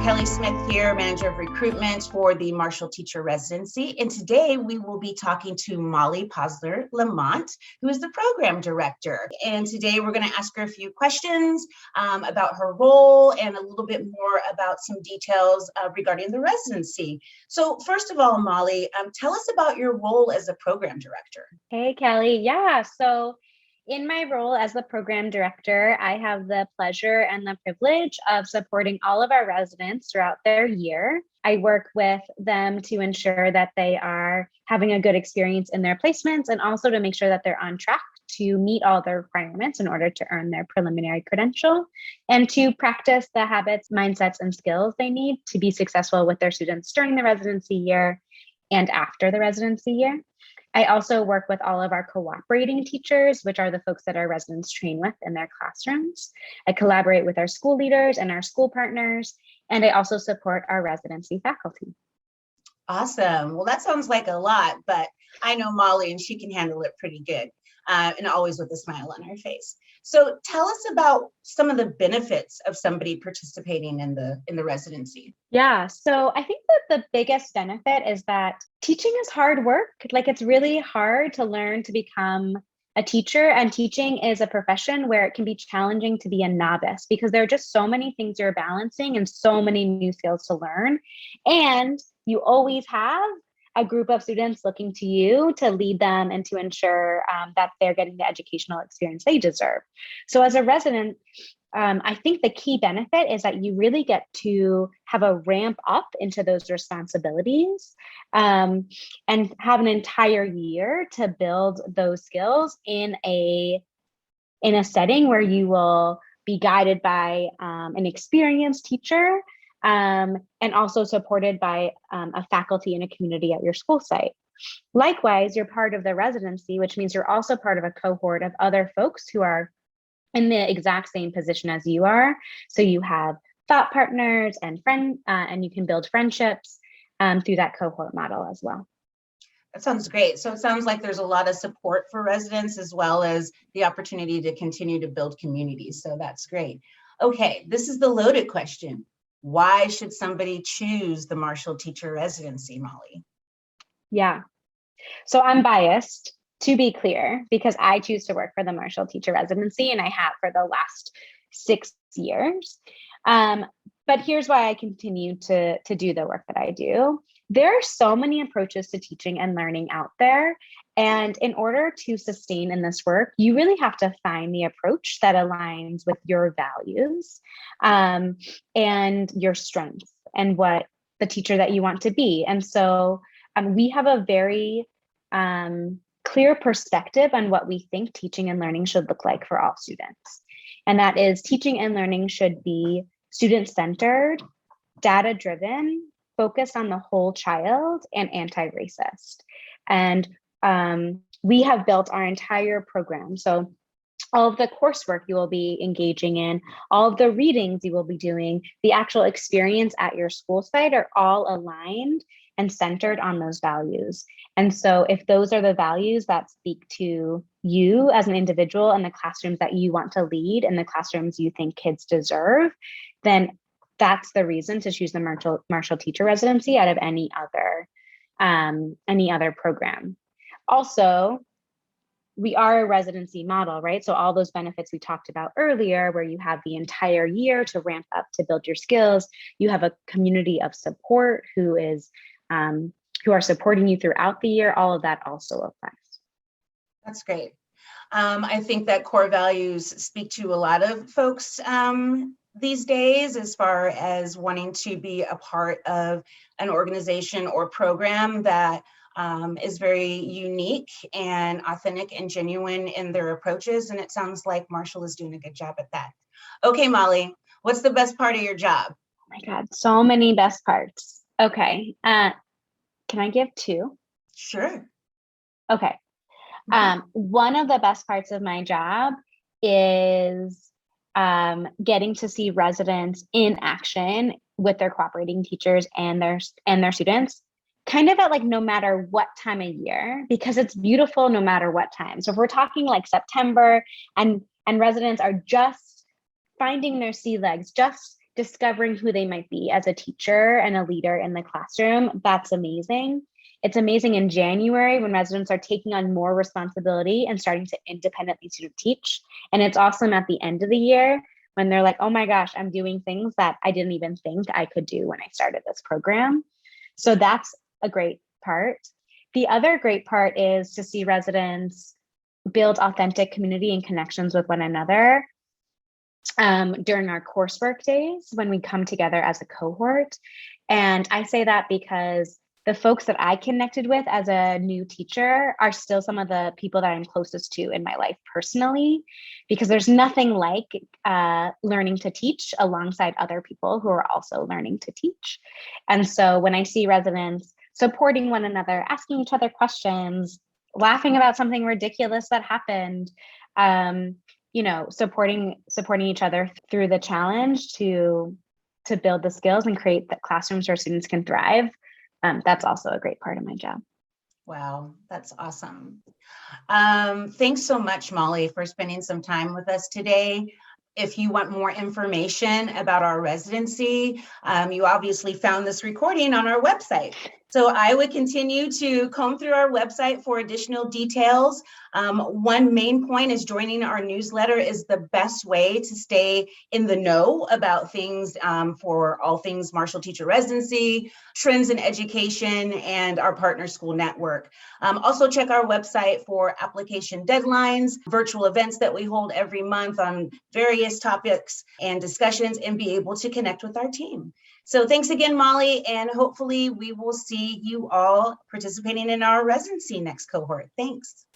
Kelly Smith here, Manager of Recruitment for the Marshall Teacher Residency. And today we will be talking to Molly Posner Lamont, who is the Program Director. And today we're going to ask her a few questions about her role and a little bit more about some details regarding the residency. So first of all, Molly, tell us about your role as a Program Director. Hey, Kelly. Yeah, so in my role as the program director, I have the pleasure and the privilege of supporting all of our residents throughout their year. I work with them to ensure that they are having a good experience in their placements and also to make sure that they're on track to meet all the requirements in order to earn their preliminary credential and to practice the habits, mindsets, and skills they need to be successful with their students during the residency year and after the residency year. I also work with all of our cooperating teachers, which are the folks that our residents train with in their classrooms. I collaborate with our school leaders and our school partners, and I also support our residency faculty. Awesome. Well, that sounds like a lot, but I know Molly and she can handle it pretty good, and always with a smile on her face. So tell us about some of the benefits of somebody participating in the residency. Yeah, so I think that the biggest benefit is that teaching is hard work. Like, it's really hard to learn to become a teacher, and teaching is a profession where it can be challenging to be a novice because there are just so many things you're balancing and so many new skills to learn. And you always have a group of students looking to you to lead them and to ensure that they're getting the educational experience they deserve. So as a resident, I think the key benefit is that you really get to have a ramp up into those responsibilities and have an entire year to build those skills in a setting where you will be guided by an experienced teacher and also supported by a faculty and a community at your school site. Likewise, you're part of the residency, which means you're also part of a cohort of other folks who are in the exact same position as you are. So you have thought partners and and you can build friendships through that cohort model as well. That sounds great. So it sounds like there's a lot of support for residents as well as the opportunity to continue to build communities. So that's great. Okay, this is the loaded question. Why should somebody choose the Marshall Teacher Residency, Molly? Yeah, so I'm biased, to be clear, because I choose to work for the Marshall Teacher Residency, and I have for the last 6 years. But here's why I continue to do the work that I do. There are so many approaches to teaching and learning out there. And in order to sustain in this work, you really have to find the approach that aligns with your values and your strengths and what the teacher that you want to be. And so we have a very clear perspective on what we think teaching and learning should look like for all students. And that is, teaching and learning should be student-centered, data-driven, focused on the whole child, and anti-racist. And we have built our entire program. So all of the coursework you will be engaging in, all of the readings you will be doing, the actual experience at your school site are all aligned and centered on those values. And so if those are the values that speak to you as an individual and the classrooms that you want to lead and the classrooms you think kids deserve, then that's the reason to choose the Marshall Teacher Residency out of any other program. Also, we are a residency model, right? So all those benefits we talked about earlier, where you have the entire year to ramp up to build your skills, you have a community of support who are supporting you throughout the year, all of that also applies. That's great. I think that core values speak to a lot of folks these days, as far as wanting to be a part of an organization or program that is very unique and authentic and genuine in their approaches. And it sounds like Marshall is doing a good job at that. Okay, Molly, what's the best part of your job? Oh my God, so many best parts. Okay, can I give 2? Sure. Okay. One of the best parts of my job is getting to see residents in action with their cooperating teachers and their students, kind of at like no matter what time of year, because it's beautiful no matter what time. So if we're talking like September and residents are just finding their sea legs, just discovering who they might be as a teacher and a leader in the classroom, that's amazing. It's amazing in January when residents are taking on more responsibility and starting to independently teach. And it's awesome at the end of the year when they're like, oh my gosh, I'm doing things that I didn't even think I could do when I started this program. So that's a great part. The other great part is to see residents build authentic community and connections with one another during our coursework days when we come together as a cohort. And I say that because the folks that I connected with as a new teacher are still some of the people that I'm closest to in my life personally, because there's nothing like learning to teach alongside other people who are also learning to teach. And so when I see residents supporting one another, asking each other questions, laughing about something ridiculous that happened, supporting each other through the challenge to build the skills and create the classrooms where students can thrive. That's also a great part of my job. Wow, that's awesome. Thanks so much, Molly, for spending some time with us today. If you want more information about our residency, you obviously found this recording on our website. So I would continue to comb through our website for additional details. One main point is joining our newsletter is the best way to stay in the know about things for all things Marshall Teacher Residency, trends in education, and our partner school network. Also check our website for application deadlines, virtual events that we hold every month on various topics and discussions, and be able to connect with our team. So thanks again, Molly, and hopefully we will see you all participating in our residency next cohort. Thanks.